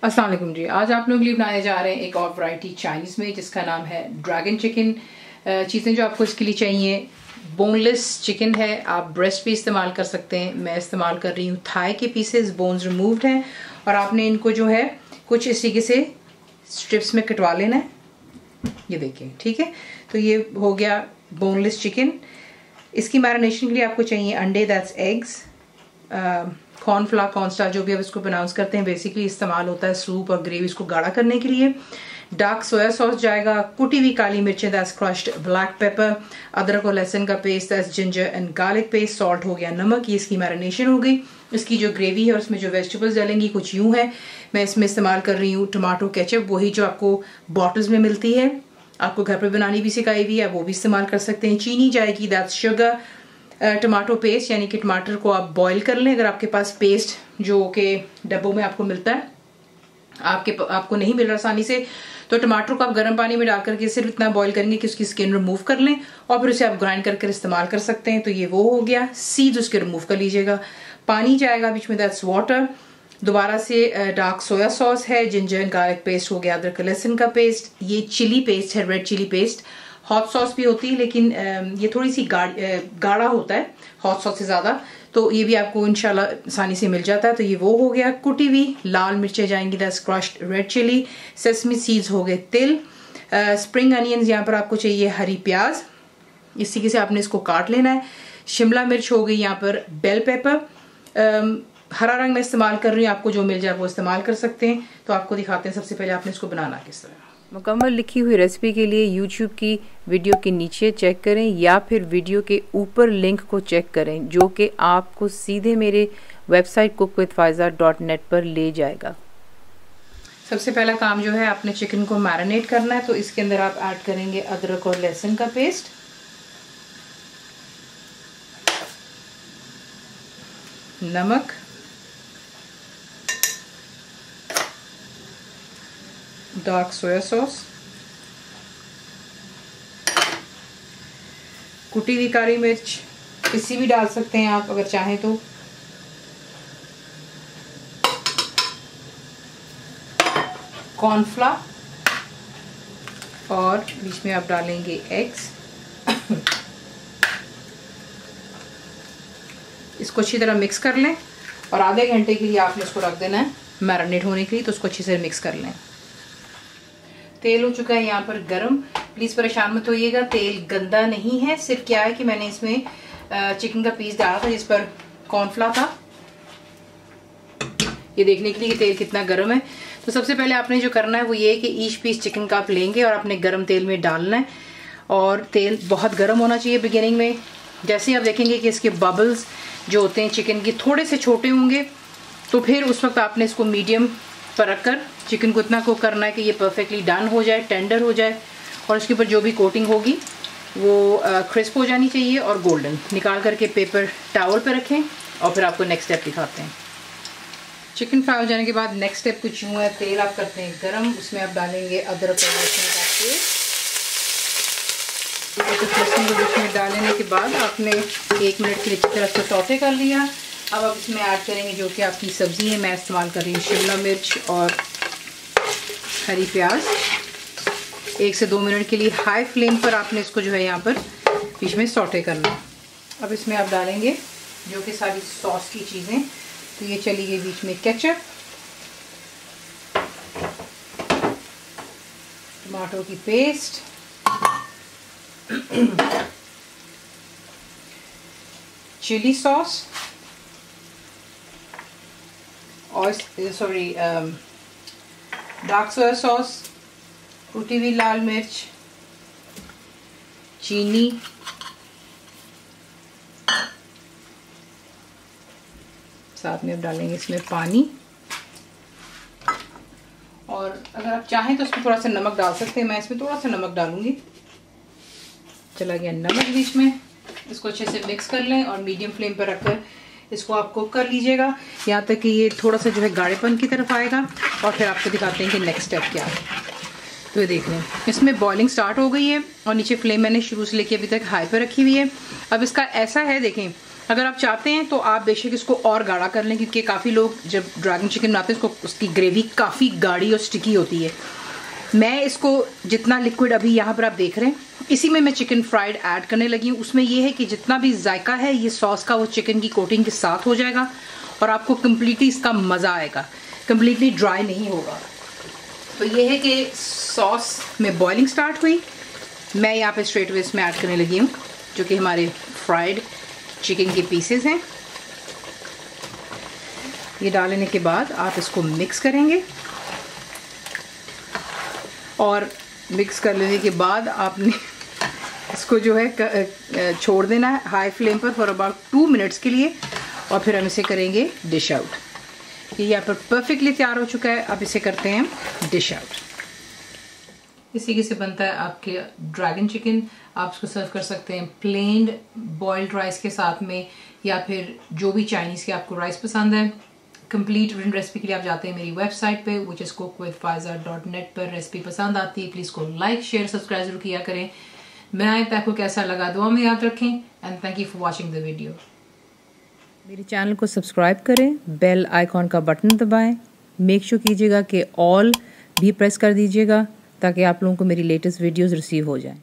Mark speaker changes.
Speaker 1: अस्सलाम वालेकुम जी। आज आप लोग के लिए बनाने जा रहे हैं एक और वैरायटी चाइनीज़ में जिसका नाम है ड्रैगन चिकन। चीज़ें जो आपको इसके लिए चाहिए, बोनलेस चिकन है, आप ब्रेस्ट भी इस्तेमाल कर सकते हैं। मैं इस्तेमाल कर रही हूँ थाई के पीसेस, बोन्स रिमूव्ड हैं और आपने इनको जो है कुछ इस तरीके से स्ट्रिप्स में कटवा लेना है। ये देखिए, ठीक है। तो ये हो गया बोनलेस चिकन। इसकी मैरिनेशन के लिए आपको चाहिए अंडे, दैट्स एग्स, कॉर्नफ्लावर, कॉर्नस्टार्च, जो भी आप इसको प्रोनाउंस करते हैं, बेसिकली इस्तेमाल होता है सूप और ग्रेवी को गाढ़ा करने के लिए। डार्क सोया सॉस जाएगा, कुटी हुई काली मिर्चें, दैट्स क्रश्ड ब्लैक पेपर, अदरक और लहसुन का paste, that's ginger and garlic paste, salt हो गया, नमक। ये इसकी मैरिनेशन हो गई। इसकी जो ग्रेवी है उसमें जो वेजिटेबल्स डालेंगी कुछ यूँ है। मैं इसमें इस्तेमाल कर रही हूँ टमाटो केचप, वही जो आपको बॉटल्स में मिलती है, आपको घर पर बनानी भी सिखाई हुई है, वो भी इस्तेमाल कर सकते हैं। चीनी जाएगी, दैट्स शुगर, टमाटो पेस्ट, यानी कि टमाटर को आप बॉईल कर लें। अगर आपके पास पेस्ट जो कि डब्बों में आपको मिलता है, आपको नहीं मिल रहा आसानी से, तो टमाटर को आप गर्म पानी में डाल करके सिर्फ इतना बॉईल करेंगे कि उसकी स्किन रिमूव कर लें और फिर उसे आप ग्राइंड करके इस्तेमाल कर सकते हैं। तो ये वो हो गया। सीड्स उसके रिमूव कर लीजिएगा। पानी जाएगा बीच में, दैट्स वाटर। दोबारा से डार्क सोया सॉस है, जिंजर एंड गार्लिक पेस्ट हो गया, अदरक लहसुन का पेस्ट, ये चिली पेस्ट है, red chilli paste. Hot sauce भी होती है लेकिन ये थोड़ी सी गाढ़ा होता है हॉट सॉस से ज़्यादा, तो ये भी आपको इंशाल्लाह आसानी से मिल जाता है। तो ये वो हो गया। कुटी हुई लाल मिर्चें जाएंगी, that's crushed red chilli, sesame seeds हो गए, तिल, स्प्रिंग अनियंस, यहाँ पर आपको चाहिए हरी प्याज, इस तरीके से आपने इसको काट लेना है। शिमला मिर्च हो गई, यहाँ पर बेल पेपर, हरा रंग में इस्तेमाल कर रही हूँ, आपको जो मिल जाए वो इस्तेमाल कर सकते हैं। तो आपको दिखाते हैं सबसे पहले आपने इसको बनाना किस तरह।
Speaker 2: मुकम्मल लिखी हुई रेसिपी के लिए YouTube की वीडियो के नीचे चेक करें या फिर वीडियो के ऊपर लिंक को चेक करें, जो कि आपको सीधे मेरे वेबसाइट cook-with-faiza.net पर ले जाएगा।
Speaker 1: सबसे पहला काम जो है, आपने चिकन को मैरिनेट करना है। तो इसके अंदर आप ऐड करेंगे अदरक और लहसुन का पेस्ट, नमक, डार्क सोया सॉस, कुटी हुई काली मिर्च, इसी भी डाल सकते हैं आप अगर चाहें तो, कॉर्नफ्लावर, और बीच में आप डालेंगे एग्स। इसको अच्छी तरह मिक्स कर लें और आधे घंटे के लिए आपने इसको रख देना है मैरिनेट होने के लिए। तो उसको अच्छे से मिक्स कर लें। तेल हो चुका है यहाँ पर गरम। प्लीज़ परेशान मत होइएगा, तेल गंदा नहीं है, सिर्फ क्या है कि मैंने इसमें चिकन का पीस डाला था जिस पर कॉर्नफ्लावर था, ये देखने के लिए कि तेल कितना गर्म है। तो सबसे पहले आपने जो करना है वो ये है कि ईच पीस चिकन का आप लेंगे और अपने गर्म तेल में डालना है, और तेल बहुत गर्म होना चाहिए बिगिनिंग में। जैसे ही आप देखेंगे कि इसके बबल्स जो होते हैं चिकन के थोड़े से छोटे होंगे, तो फिर उस वक्त आपने इसको मीडियम पर रखकर चिकन को इतना कुक करना है कि ये परफेक्टली डन हो जाए, टेंडर हो जाए, और इसके ऊपर जो भी कोटिंग होगी वो क्रिस्प हो जानी चाहिए और गोल्डन। निकाल करके पेपर टॉवल पे रखें और फिर आपको नेक्स्ट स्टेप दिखाते हैं। चिकन फ्राई हो जाने के बाद नेक्स्ट स्टेप कुछ यूँ है, तेल आप करते हैं गरम, उसमें आप डालेंगे अदरक और लहसुन का पेस्ट। लहसुन को बीच में डालने के बाद आपने 1 मिनट के लिए अच्छी तरह से सौटे कर लिया। अब आप इसमें ऐड करेंगे जो कि आपकी सब्ज़ी है। मैं इस्तेमाल कर रही हूँ शिमला मिर्च और हरी प्याज। 1 से 2 मिनट के लिए हाई फ्लेम पर आपने इसको जो है यहाँ पर बीच में सौटे करना है। अब इसमें आप डालेंगे जो कि सारी सॉस की चीज़ें। तो ये चली गई बीच में केचप, टमाटो की पेस्ट, चिली सॉस, और डार्क सोया सॉस, कुटी हुई लाल मिर्च, चीनी, साथ में अब डालेंगे इसमें पानी, और अगर आप चाहें तो इसमें थोड़ा सा नमक डाल सकते हैं। मैं इसमें थोड़ा सा नमक डालूंगी। चला गया नमक बीच में। इसको अच्छे से मिक्स कर लें और मीडियम फ्लेम पर रखकर इसको आप कुक कर लीजिएगा यहाँ तक कि ये थोड़ा सा जो है गाढ़ेपन की तरफ आएगा, और फिर आपको दिखाते हैं कि नेक्स्ट स्टेप क्या है। तो ये देख लें इसमें बॉइलिंग स्टार्ट हो गई है और नीचे फ्लेम मैंने शुरू से लेके अभी तक हाई पर रखी हुई है। अब इसका ऐसा है, देखें अगर आप चाहते हैं तो आप बेशक इसको और गाढ़ा कर लें, क्योंकि काफ़ी लोग जब ड्रैगन चिकन बनाते हैं उसकी ग्रेवी काफ़ी गाढ़ी और स्टिकी होती है। मैं इसको जितना लिक्विड अभी यहाँ पर आप देख रहे हैं इसी में मैं चिकन फ्राइड ऐड करने लगी हूँ। उसमें ये है कि जितना भी जायका है ये सॉस का वो चिकन की कोटिंग के साथ हो जाएगा और आपको कम्प्लीटली इसका मज़ा आएगा, कम्प्लीटली ड्राई नहीं होगा। तो ये है कि सॉस में बॉइलिंग स्टार्ट हुई, मैं यहाँ पे स्ट्रेट वे इसमें ऐड करने लगी हूँ जो कि हमारे फ्राइड चिकन के पीसेस हैं। ये डालने के बाद आप इसको मिक्स करेंगे और मिक्स कर लेने के बाद आपने इसको जो है छोड़ देना है हाई फ्लेम पर फॉर अबाउट 2 मिनट्स के लिए और फिर हम इसे करेंगे डिश आउट। ये यहाँ पर परफेक्टली तैयार हो चुका है। अब इसे करते हैं डिश आउट। इसी के से बनता है आपके ड्रैगन चिकन। आप इसको सर्व कर सकते हैं प्लेन बॉइल्ड राइस के साथ में या फिर जो भी चाइनीज़ के आपको राइस पसंद है। कंप्लीट रिटन रेसिपी के लिए आप जाते हैं मेरी वेबसाइट पे विच इज़ cookwithfaiza.net पर। रेसिपी पसंद आती है प्लीज़ को लाइक शेयर सब्सक्राइब जरूर किया करें। मैं आए आपको कैसा लगा दुआ में याद रखें and thank you for watching the video.
Speaker 2: मेरे चैनल को सब्सक्राइब करें, बेल आइकॉन का बटन दबाएं, मेक श्योर कीजिएगा कि ऑल भी प्रेस कर दीजिएगा ताकि आप लोगों को मेरी लेटेस्ट वीडियोस रिसीव हो जाएं।